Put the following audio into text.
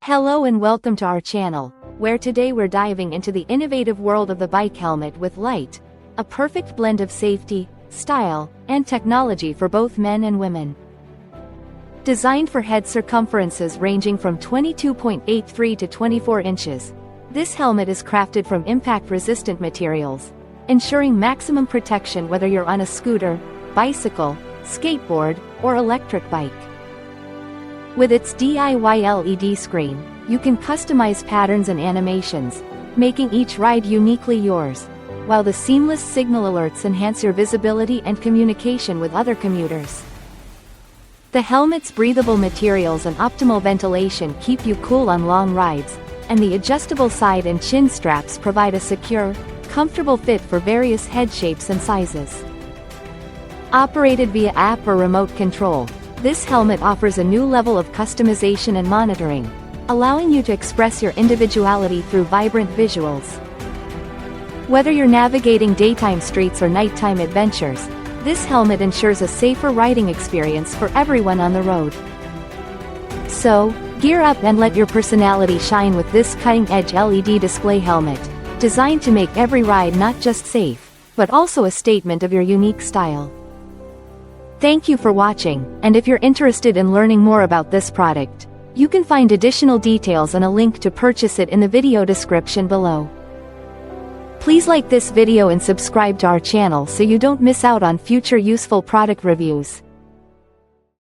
Hello and welcome to our channel, where today we're diving into the innovative world of the bike helmet with light, a perfect blend of safety, style, and technology for both men and women. Designed for head circumferences ranging from 22.83 to 24 inches, this helmet is crafted from impact-resistant materials, ensuring maximum protection whether you're on a scooter, bicycle, skateboard, or electric bike. With its DIY LED screen, you can customize patterns and animations, making each ride uniquely yours, while the seamless signal alerts enhance your visibility and communication with other commuters. The helmet's breathable materials and optimal ventilation keep you cool on long rides, and the adjustable side and chin straps provide a secure, comfortable fit for various head shapes and sizes. Operated via app or remote control, this helmet offers a new level of customization and monitoring, allowing you to express your individuality through vibrant visuals. Whether you're navigating daytime streets or nighttime adventures, this helmet ensures a safer riding experience for everyone on the road. So, gear up and let your personality shine with this cutting-edge LED display helmet, designed to make every ride not just safe, but also a statement of your unique style. Thank you for watching, and if you're interested in learning more about this product, you can find additional details and a link to purchase it in the video description below. Please like this video and subscribe to our channel so you don't miss out on future useful product reviews.